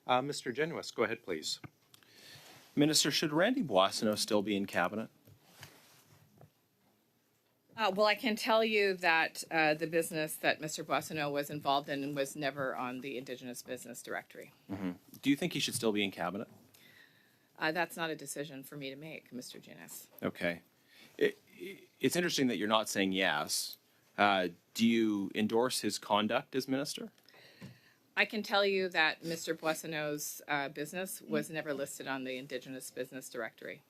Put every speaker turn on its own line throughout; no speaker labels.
Mr. Genuis, go ahead, please.
Minister, should Randy Boissonnault still be in cabinet?
Well, I can tell you that the business that Mr. Boissonnault was involved in was never on the Indigenous business directory.
Do you think he should still be in cabinet?
That's not a decision for me to make, Mr. Genuis.
Okay. It's interesting that you're not saying yes. Do you endorse his conduct as minister?
I can tell you that Mr. Boissonnault's business was never listed on the Indigenous business directory.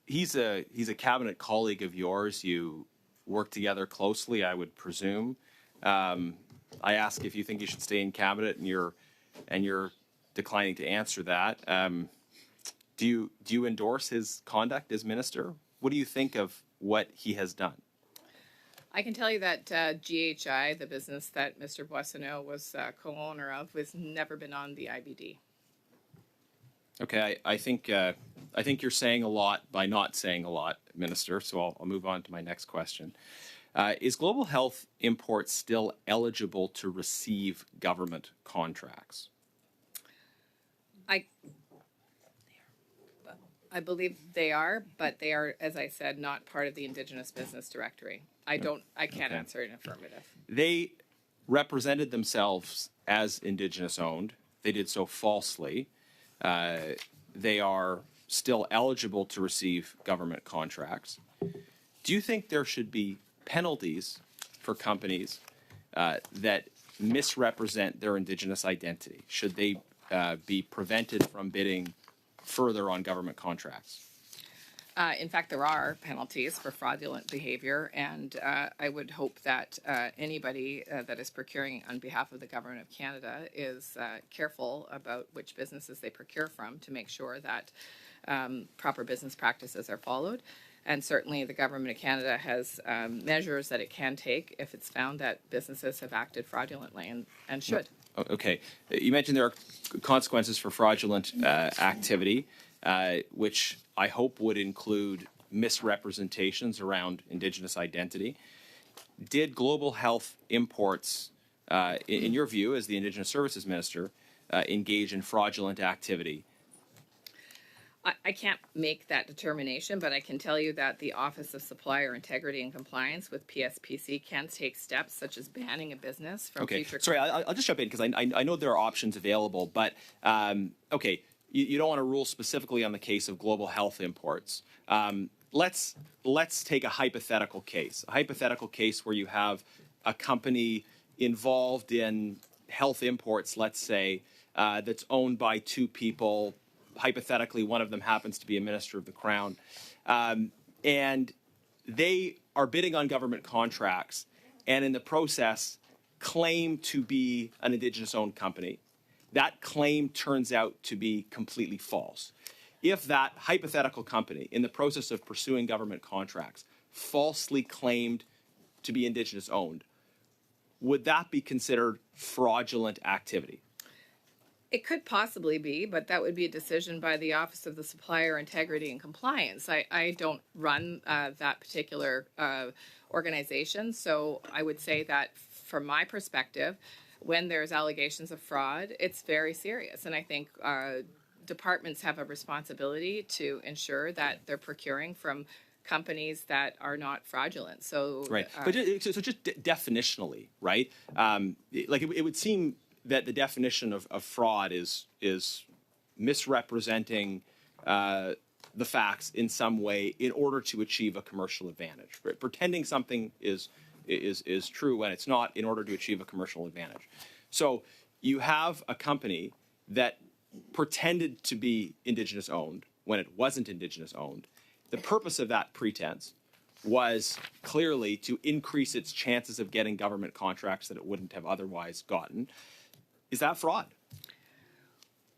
He's a cabinet colleague of yours. You work together closely, I would presume. I ask if you think he should stay in cabinet, and you're declining to answer that. Do you endorse his conduct as minister? What do you think of what he has done?
I can tell you that GHI, the business that Mr. Boissonnault was co-owner of, has never been on the IBD.
Okay, I think you're saying a lot by not saying a lot, Minister. So I'll move on to my next question. Is Global Health Imports still eligible to receive government contracts?
I believe they are, but they are, as I said, not part of the Indigenous business directory. I can't answer in affirmative.
They represented themselves as Indigenous owned. They did so falsely. They are still eligible to receive government contracts. Do you think there should be penalties for companies that misrepresent their Indigenous identity? Should they be prevented from bidding further on government contracts?
In fact, there are penalties for fraudulent behavior, and I would hope that anybody that is procuring on behalf of the Government of Canada is careful about which businesses they procure from to make sure that proper business practices are followed. And certainly the Government of Canada has measures that it can take if it's found that businesses have acted fraudulently and should.
Okay. You mentioned there are consequences for fraudulent activity, which I hope would include misrepresentations around Indigenous identity. Did Global Health Imports, in your view, as the Indigenous Services Minister, engage in fraudulent activity?
I can't make that determination, but I can tell you that the Office of Supplier Integrity and Compliance with PSPC can take steps such as banning a business from future...
Sorry, I'll just jump in because I know there are options available, but okay, you don't want to rule specifically on the case of Global Health Imports. Let's take a hypothetical case where you have a company involved in health imports, let's say, that's owned by two people. Hypothetically, one of them happens to be a minister of the Crown, and they are bidding on government contracts and in the process claim to be an Indigenous-owned company. That claim turns out to be completely false. If that hypothetical company, in the process of pursuing government contracts, falsely claimed to be Indigenous-owned, would that be considered fraudulent activity?
It could possibly be, but that would be a decision by the Office of the Supplier Integrity and Compliance. I don't run that particular organization, so I would say that from my perspective, when there's allegations of fraud, it's very serious. And I think departments have a responsibility to ensure that they're procuring from companies that are not fraudulent. So
right, but just definitionally, right? Like it would seem that the definition of fraud is misrepresenting the facts in some way in order to achieve a commercial advantage. Right? Pretending something is true when it's not in order to achieve a commercial advantage. So you have a company that pretended to be Indigenous owned when it wasn't Indigenous owned. The purpose of that pretense was clearly to increase its chances of getting government contracts that it wouldn't have otherwise gotten. Is that fraud?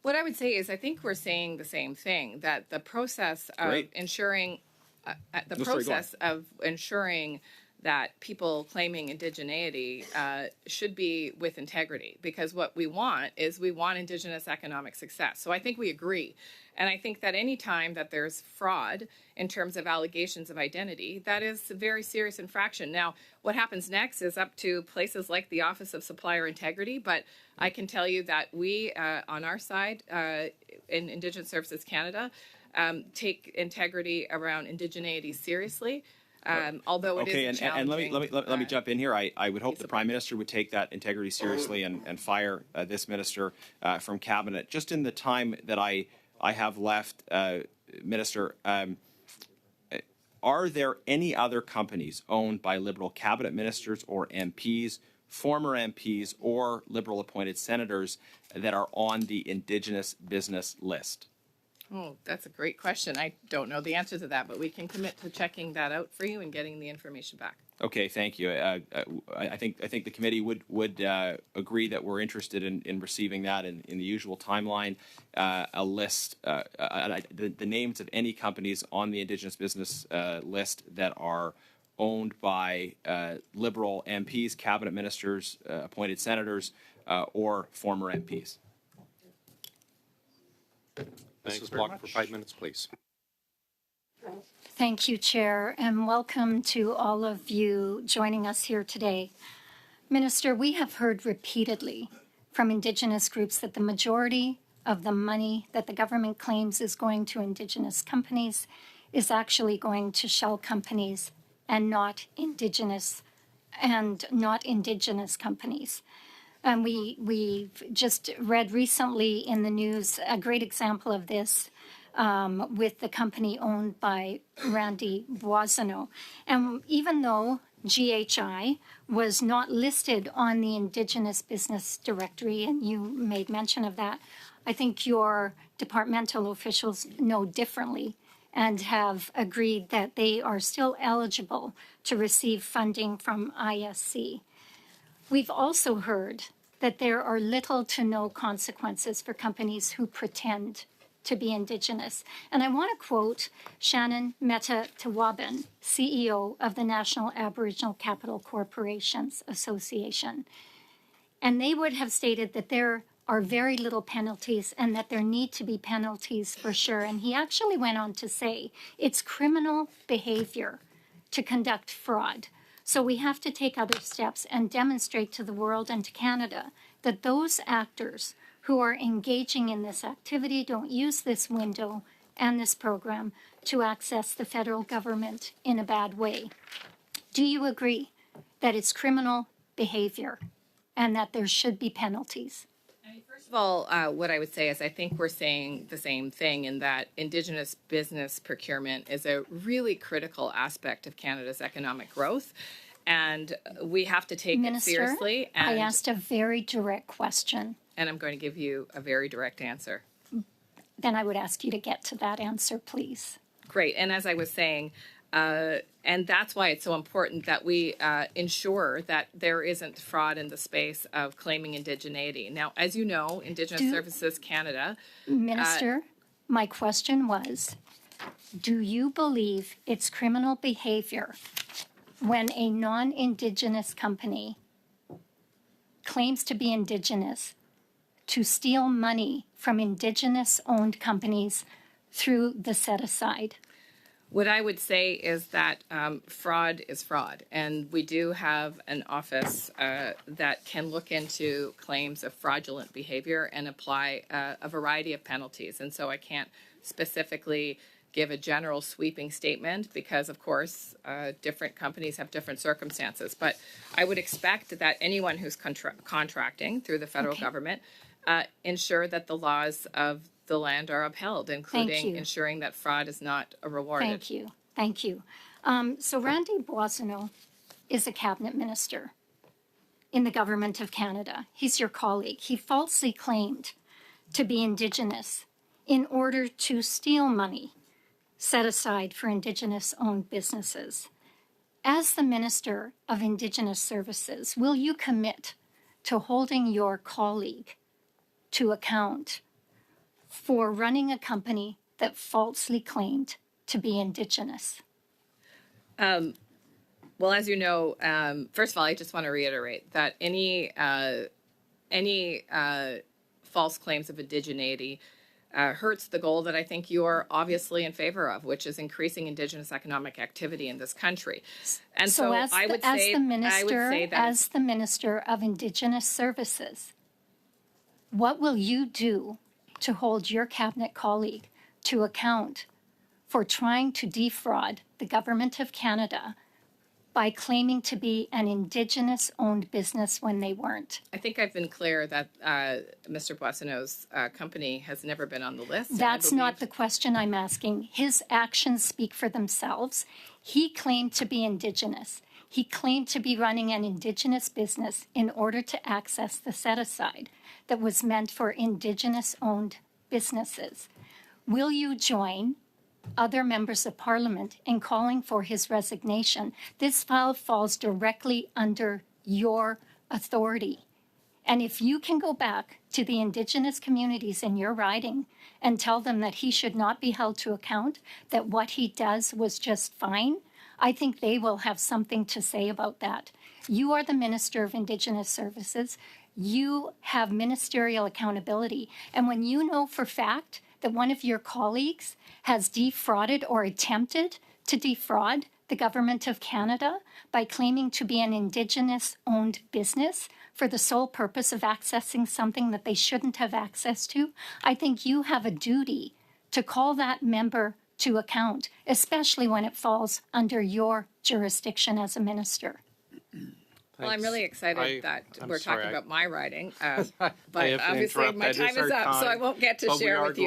What I would say is I think we're saying the same thing, that the process of ensuring that people claiming indigeneity should be with integrity, because what we want is we want Indigenous economic success. So I think we agree. And I think that any time that there's fraud in terms of allegations of identity, that is a very serious infraction. Now, what happens next is up to places like the Office of Supplier Integrity, but I can tell you that we, on our side, in Indigenous Services Canada, take integrity around indigeneity seriously. Although it is a
and let me jump in here. I would hope the Prime
approach.
Minister would take that integrity seriously and fire this minister from cabinet. Just in the time that I have left, Minister, are there any other companies owned by Liberal cabinet ministers or MPs, former MPs, or Liberal appointed senators that are on the Indigenous business list?
Oh, that's a great question. I don't know the answer to that, but we can commit to checking that out for you and getting the information back.
Okay, thank you. I think the committee would agree that we're interested in receiving that in the usual timeline, a list, the names of any companies on the Indigenous business list that are owned by Liberal MPs, cabinet ministers, appointed senators, or former MPs.
Mrs. Block for 5 minutes, please.
Thank you, Chair, and welcome to all of you joining us here today. Minister, we have heard repeatedly from Indigenous groups that the majority of the money that the government claims is going to Indigenous companies is actually going to shell companies and not Indigenous companies. And we've just read recently in the news a great example of this with the company owned by Randy Boissonnault. And even though GHI was not listed on the Indigenous Business Directory, and you made mention of that, I think your departmental officials know differently and have agreed that they are still eligible to receive funding from ISC. We've also heard that there are little to no consequences for companies who pretend to be Indigenous. And I want to quote Shannon Mehta-Tawabin, CEO of the National Aboriginal Capital Corporations Association. And they would have stated that there are very little penalties and that there need to be penalties for sure. And he actually went on to say it's criminal behavior to conduct fraud. So we have to take other steps and demonstrate to the world and to Canada that those actors who are engaging in this activity don't use this window and this program to access the federal government in a bad way. Do you agree that it's criminal behavior and that there should be penalties?
First of all, what I would say is I think we're saying the same thing in that Indigenous business procurement is a really critical aspect of Canada's economic growth, and we have to take
Minister,
it seriously. And
I asked a very direct question.
And I'm going to give you a very direct answer.
Then I would ask you to get to that answer, please.
Great. And as I was saying, and that's why it's so important that we ensure that there isn't fraud in the space of claiming indigeneity. Now, as you know, Indigenous Services Canada...
Minister, my question was, do you believe it's criminal behavior when a non-Indigenous company claims to be Indigenous to steal money from Indigenous-owned companies through the set-aside?
What I would say is that fraud is fraud, and we do have an office that can look into claims of fraudulent behavior and apply a variety of penalties. And so I can't specifically give a general sweeping statement because, of course, different companies have different circumstances. But I would expect that anyone who's contracting through the federal government ensure that the laws of the land are upheld, including ensuring that fraud is not rewarded.
Thank you. Thank you. So Randy Boissonnault is a cabinet minister in the government of Canada. He's your colleague. He falsely claimed to be Indigenous in order to steal money set aside for Indigenous-owned businesses. As the Minister of Indigenous Services, will you commit to holding your colleague to account for running a company that falsely claimed to be Indigenous?
Well, as you know, first of all, I just want to reiterate that any false claims of indigeneity hurts the goal that I think you're obviously in favor of, which is increasing Indigenous economic activity in this country. And so, I would say that
as the Minister of Indigenous Services, what will you do to hold your cabinet colleague to account for trying to defraud the Government of Canada by claiming to be an Indigenous-owned business when they weren't?
I think I've been clear that Mr. Boissonnault's company has never been on the list.
That's not the question I'm asking. His actions speak for themselves. He claimed to be Indigenous. He claimed to be running an Indigenous business in order to access the set-aside that was meant for Indigenous-owned businesses. Will you join other members of Parliament in calling for his resignation? This file falls directly under your authority. And if you can go back to the Indigenous communities in your riding and tell them that he should not be held to account, that what he does was just fine, I think they will have something to say about that. You are the Minister of Indigenous Services. You have ministerial accountability. And when you know for fact that one of your colleagues has defrauded or attempted to defraud the Government of Canada by claiming to be an Indigenous-owned business for the sole purpose of accessing something that they shouldn't have access to, I think you have a duty to call that member to account, especially when it falls under your jurisdiction as a minister.
Well, I'm really excited that we're talking about my riding, but
I have to
obviously
interrupt.
my
That is
time is
our
up, so
time,
I won't get to
but we
share
are
with you